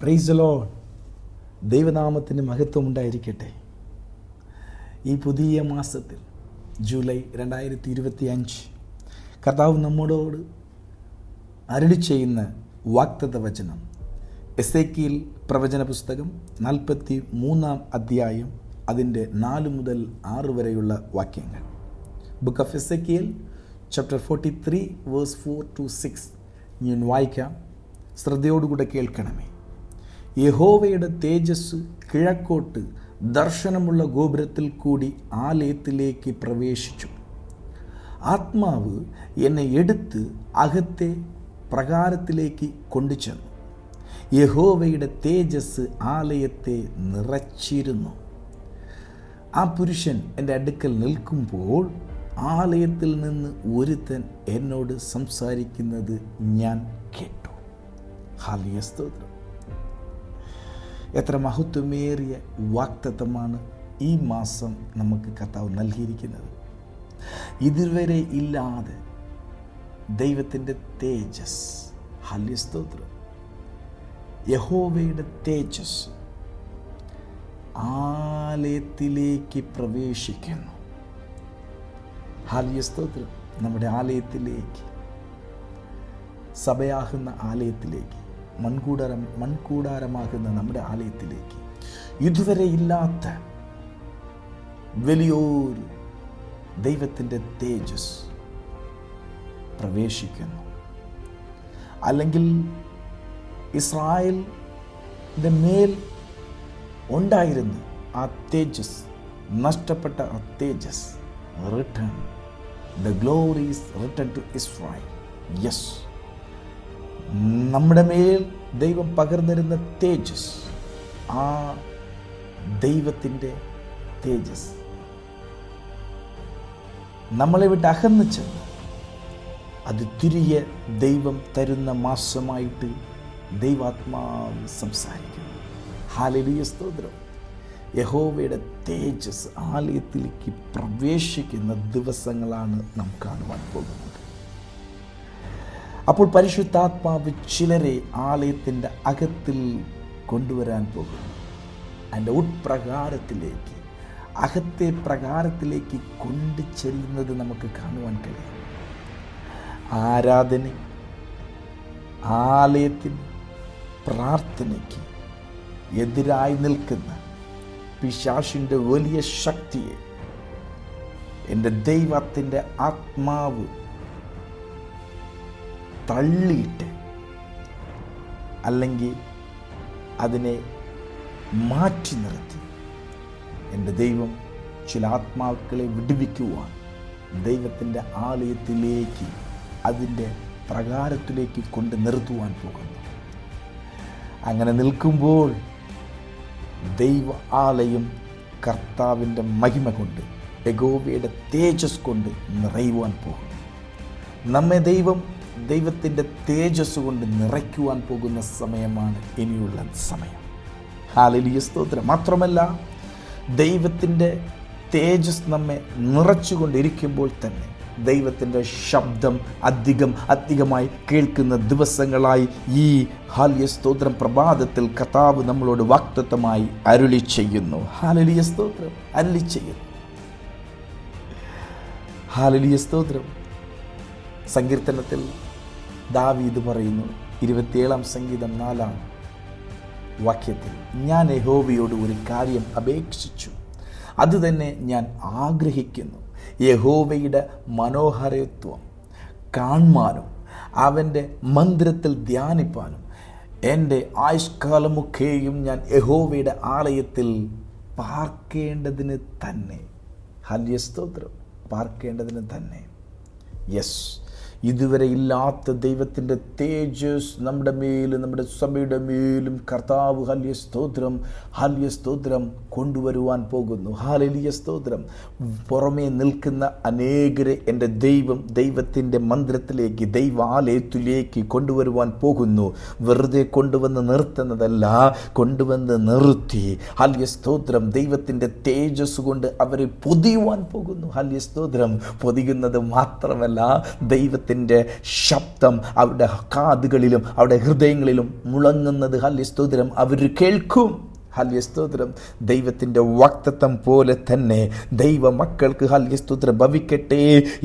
Praise the Lord. ദൈവനാമത്തിന് മഹത്വം ഉണ്ടായിരിക്കട്ടെ. ഈ പുതിയ മാസത്തിൽ ജൂലൈ 2025 കർത്താവ് നമ്മോട് അരുളി ചെയ്യുന്ന വാഗ്ദത്ത വചനം എസേക്കിയേൽ പ്രവചന പുസ്തകം 43 അധ്യായം അതിൻ്റെ 4 മുതൽ 6 വരെയുള്ള വാക്യങ്ങൾ. Book of Ezekiel chapter 43 verse 4 to 6 ഞാൻ വായിക്കാം. ശ്രദ്ധയോടുകൂടെ കേൾക്കണമേ. യഹോവയുടെ തേജസ് കിഴക്കോട്ട് ദർശനമുള്ള ഗോപുരത്തിൽ കൂടി ആലയത്തിലേക്ക് പ്രവേശിച്ചു. ആത്മാവ് എന്നെ എടുത്ത് അകത്തെ പ്രാകാരത്തിലേക്ക് കൊണ്ടുചെന്നു. യഹോവയുടെ തേജസ് ആലയത്തെ നിറച്ചിരുന്നു. ആ പുരുഷൻ എൻ്റെ അടുക്കൽ നിൽക്കുമ്പോൾ ആലയത്തിൽ നിന്ന് ഒരുത്തൻ എന്നോട് സംസാരിക്കുന്നത് ഞാൻ കേട്ടു. ഹല്ലേലൂയ, സ്തോത്രം. എത്ര മഹത്വമേറിയ വാഗ്ദത്തമാണ് ഈ മാസം നമുക്ക് കർത്താവ് നൽകിയിരിക്കുന്നത്. ഇതുവരെ ഇല്ലാതെ ദൈവത്തിൻ്റെ തേജസ്, ഹല്ലേലൂയ, സ്തോത്രം, യഹോവയുടെ തേജസ് ആലയത്തിലേക്ക് പ്രവേശിക്കുന്നു. ഹല്ലേലൂയ, സ്തോത്രം. നമ്മുടെ ആലയത്തിലേക്ക്, സഭയാകുന്ന ആലയത്തിലേക്ക്, മൺകൂടാരമാകുന്ന നമ്മുടെ ആലയത്തിലേക്ക് ഇതുവരെ ഇല്ലാത്ത വലിയൊരു ദൈവത്തിൻ്റെ തേജസ് പ്രവേശിക്കുന്നു. അല്ലെങ്കിൽ ഇസ്രായേലിൻ്റെ മേൽ ഉണ്ടായിരുന്ന ആ തേജസ്, നഷ്ടപ്പെട്ട ആ തേജസ് return, the glory is return to Israel. Yes, നമ്മുടെ മേൽ ദൈവം പകർന്നിരുന്ന തേജസ്, ആ ദൈവത്തിൻ്റെ തേജസ് നമ്മളെ വിട്ട് അകന്നു ചെന്ന് അത് തിരികെ ദൈവം തരുന്ന മാസമായിട്ട് ദൈവാത്മാവ് സംസാരിക്കുന്നു. ഹല്ലേലൂയ, സ്തോത്രം. യഹോവയുടെ തേജസ് ആലയത്തിലേക്ക് പ്രവേശിക്കുന്ന ദിവസങ്ങളാണ് നാം കാണുവാൻ പോകുന്നത്. അപ്പോൾ പരിശുദ്ധാത്മാവ് ചിലരെ ആലയത്തിൻ്റെ അകത്തിൽ കൊണ്ടുവരാൻ പോകുന്നു. അതിൻ്റെ ഉൾപ്രകാരത്തിലേക്ക്, അകത്തെ പ്രകാരത്തിലേക്ക് കൊണ്ടു ചെല്ലുന്നത് നമുക്ക് കാണുവാൻ കഴിയും. ആരാധന, ആലയത്തിന്, പ്രാർത്ഥനയ്ക്ക് എതിരായി നിൽക്കുന്ന പിശാചിൻ്റെ വലിയ ശക്തിയെ എൻ്റെ ദൈവത്തിൻ്റെ ആത്മാവ് തള്ളിയിട്ട്, അല്ലെങ്കിൽ അതിനെ മാറ്റി നിർത്തി എൻ്റെ ദൈവം ചില ആത്മാക്കളെ വിടുവിക്കുവാൻ ദൈവത്തിൻ്റെ ആലയത്തിലേക്ക്, അതിൻ്റെ പ്രകാരത്തിലേക്ക് കൊണ്ട് നിർത്തുവാൻ പോകുന്നു. അങ്ങനെ നിൽക്കുമ്പോൾ ദൈവ ആലയം കർത്താവിൻ്റെ മഹിമ കൊണ്ട്, യഹോവയുടെ തേജസ് കൊണ്ട് നിറയുവാൻ പോകുന്നു. നമ്മെ ദൈവത്തിൻ്റെ തേജസ് കൊണ്ട് നിറയ്ക്കുവാൻ പോകുന്ന സമയമാണ് ഇനിയുള്ള സമയം. ഹല്ലേലൂയ, സ്തോത്രം. മാത്രമല്ല, ദൈവത്തിൻ്റെ തേജസ് നമ്മെ നിറച്ചുകൊണ്ടിരിക്കുമ്പോൾ തന്നെ ദൈവത്തിൻ്റെ ശബ്ദം അധികമായി കേൾക്കുന്ന ദിവസങ്ങളായി ഈ ഹല്ലേലൂയ, സ്തോത്രം പ്രഭാതത്തിൽ കർത്താവ് നമ്മളോട് വാഗ്ദത്തമായി അരുളി ചെയ്യുന്നു. ഹല്ലേലൂയ, സ്തോത്രം. അരുളി ചെയ്യുന്നു. ഹല്ലേലൂയ, സ്തോത്രം. സങ്കീർത്തനത്തിൽ ദാവീദ് പറയുന്നു, 27 സങ്കീർത്തനം 4 വാക്യത്തിൽ, ഞാൻ യഹോവയോട് ഒരു കാര്യം അപേക്ഷിച്ചു, അത് തന്നെ ഞാൻ ആഗ്രഹിക്കുന്നു, യഹോവയുടെ മനോഹരത്വം കാണുവാനും അവൻ്റെ മന്ദിരത്തിൽ ധ്യാനിപ്പാനും എൻ്റെ ആയുഷ്കാലമൊക്കെയും ഞാൻ യഹോവയുടെ ആലയത്തിൽ പാർക്കേണ്ടതിന് തന്നെ. ഹല്ലേലൂയ, സ്തോത്രം. പാർക്കേണ്ടതിന് തന്നെ. യെസ്, ഇതുവരെ ഇല്ലാത്ത ദൈവത്തിൻ്റെ തേജസ് നമ്മുടെ മേലും നമ്മുടെ സഭയുടെ മേലും കർത്താവ് ഹല്ലേലൂയ സ്തോത്രം കൊണ്ടുവരുവാൻ പോകുന്നു. ഹല്ലേലൂയ സ്തോത്രം. പുറമേ നിൽക്കുന്ന അനേകരെ എൻ്റെ ദൈവത്തിൻ്റെ മന്ദിരത്തിലേക്ക്, ദൈവാലയത്തിലേക്ക് കൊണ്ടുവരുവാൻ പോകുന്നു. വെറുതെ കൊണ്ടുവന്ന് നിർത്തുന്നതല്ല, കൊണ്ടുവന്ന് നിർത്തി ഹല്ലേലൂയ സ്തോത്രം ദൈവത്തിൻ്റെ തേജസ് കൊണ്ട് അവരെ പൊതിയുവാൻ പോകുന്നു. ഹല്ലേലൂയ സ്തോത്രം. പൊതിയുന്നത് മാത്രമല്ല, ദൈവത്തിൻ്റെ ശബ്ദം അവരുടെ കാതുകളിലും അവരുടെ ഹൃദയങ്ങളിലും മുഴങ്ങുന്നത് ഹല്ലേലൂയ സ്തോത്രം അവർ കേൾക്കും. ഹല്ലേലൂയ സ്തോത്രം. ദൈവത്തിൻ്റെ വാഗ്ദത്തം പോലെ തന്നെ ദൈവ മക്കൾക്ക് ഹല്ലേലൂയ സ്തോത്രം ഭവിക്കട്ടെ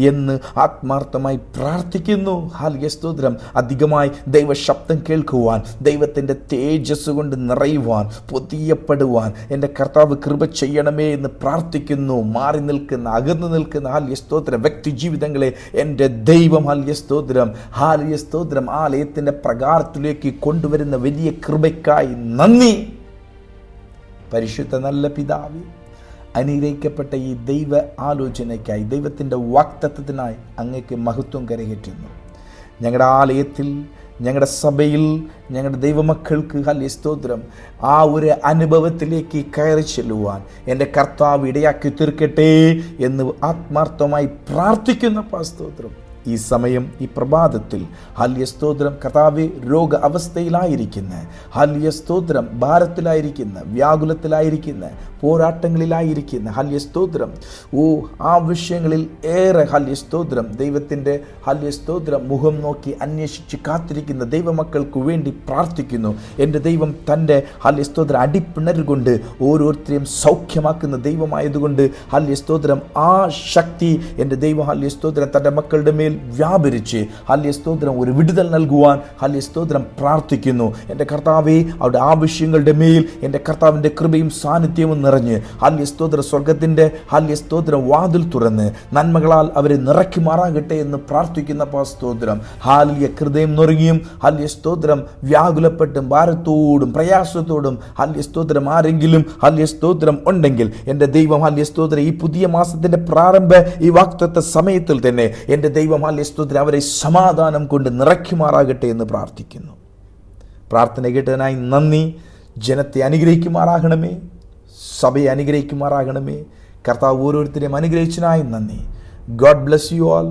എന്ന് ആത്മാർത്ഥമായി പ്രാർത്ഥിക്കുന്നു. ഹല്ലേലൂയ സ്തോത്രം. അധികമായി ദൈവ ശബ്ദം കേൾക്കുവാൻ, ദൈവത്തിൻ്റെ തേജസ് കൊണ്ട് നിറയുവാൻ, പൊതിയപ്പെടുവാൻ എൻ്റെ കർത്താവ് കൃപ ചെയ്യണമേ എന്ന് പ്രാർത്ഥിക്കുന്നു. മാറി നിൽക്കുന്ന, അകന്നു നിൽക്കുന്ന ഹല്ലേലൂയ സ്തോത്രം വ്യക്തി ജീവിതങ്ങളെ എൻ്റെ ദൈവം ഹല്ലേലൂയ സ്തോത്രം ആലയത്തിൻ്റെ പ്രകാരത്തിലേക്ക് കൊണ്ടുവരുന്ന വലിയ കൃപയ്ക്കായി നന്ദി. പരിശുദ്ധ നല്ല പിതാവേ, അനുഗ്രഹിക്കപ്പെട്ട ഈ ദൈവ ആലോചനയ്ക്കായി, ദൈവത്തിൻ്റെ വാഗ്ദത്തത്തിനായി അങ്ങേക്ക് മഹത്വം കരകയറ്റുന്നു. ഞങ്ങളുടെ ആലയത്തിൽ, ഞങ്ങളുടെ സഭയിൽ, ഞങ്ങളുടെ ദൈവമക്കൾക്ക് ഹല്ലേലൂയ സ്തോത്രം ആ ഒരു അനുഭവത്തിലേക്ക് കയറി ചെല്ലുവാൻ എൻ്റെ കർത്താവ് ഇടയാക്കി തീർക്കട്ടെ എന്ന് ആത്മാർത്ഥമായി പ്രാർത്ഥിക്കുന്ന സ്തോത്രം. ഈ സമയം, ഈ പ്രഭാതത്തിൽ ഹല്ലേലൂയ സ്തോത്രം കർത്താവേ, രോഗ അവസ്ഥയിലായിരിക്കുന്ന, ഹല്ലേലൂയ സ്തോത്രം ഭാരത്തിലായിരിക്കുന്ന, വ്യാകുലത്തിലായിരിക്കുന്ന, പോരാട്ടങ്ങളിലായിരിക്കുന്ന ഹല്ലേലൂയ സ്തോത്രം ആ വിഷയങ്ങളിൽ ഏറെ ഹല്ലേലൂയ സ്തോത്രം ദൈവത്തിൻ്റെ ഹല്ലേലൂയ സ്തോത്രം മുഖം നോക്കി അന്വേഷിച്ച് കാത്തിരിക്കുന്ന ദൈവമക്കൾക്ക് വേണ്ടി പ്രാർത്ഥിക്കുന്നു. എൻ്റെ ദൈവം തൻ്റെ ഹല്ലേലൂയ സ്തോത്രം അടിപ്പിണരുകൊണ്ട് ഓരോരുത്തരെയും സൗഖ്യമാക്കുന്ന ദൈവമായതുകൊണ്ട് ഹല്ലേലൂയ സ്തോത്രം ആ ശക്തി എൻ്റെ ദൈവം ഹല്ലേലൂയ സ്തോത്രം തൻ്റെ മക്കളുടെ മേൽ വ്യാപരിച്ച് ഹല്ലേലൂയ സ്തോത്രം ഒരു വിടുതൽ നൽകുവാൻ ഹല്ലേലൂയ സ്തോത്രം പ്രാർത്ഥിക്കുന്നു. എൻ്റെ കർത്താവേ, അവരുടെ ആവശ്യങ്ങളുടെ മേൽ എൻ്റെ കർത്താവിൻ്റെ കൃപയും സാന്നിധ്യവും നിറഞ്ഞ് ഹല്ലേലൂയ സ്തോത്രം സ്വർഗത്തിൻ്റെ ഹല്ലേലൂയ സ്തോത്രം വാതിൽ തുറന്ന് നന്മകളാൽ അവരെ നിറയ്ക്കുമാറാകട്ടെ എന്ന് പ്രാർത്ഥിക്കുന്ന സ്തോത്രം. ഹല്ലേലൂയ. ഹൃദയം നുറുങ്ങിയും ഹല്ലേലൂയ സ്തോത്രം വ്യാകുലപ്പെട്ടും ഭാരത്തോടും പ്രയാസത്തോടും ഹല്ലേലൂയ സ്തോത്രം ആരെങ്കിലും ഹല്ലേലൂയ സ്തോത്രം ഉണ്ടെങ്കിൽ എൻ്റെ ദൈവം ഹല്ലേലൂയ സ്തോത്രം ഈ പുതിയ മാസത്തിൻ്റെ പ്രാരംഭ ഈ വാഗ്ദത്ത സമയത്തിൽ തന്നെ എൻ്റെ ദൈവം ഹല്ലേലൂയ സ്തോത്രം അവരെ സമാധാനം കൊണ്ട് നിറയ്ക്കുമാറാകട്ടെ എന്ന് പ്രാർത്ഥിക്കുന്നു. പ്രാർത്ഥന കേട്ടതിനായി നന്ദി. ജനത്തെ അനുഗ്രഹിക്കുമാറാകണമേ, സഭയെ അനുഗ്രഹിക്കുമാറാകണമേ. കർത്താവ് ഓരോരുത്തരെയും അനുഗ്രഹിച്ചതിനായി നന്ദി. God bless you all.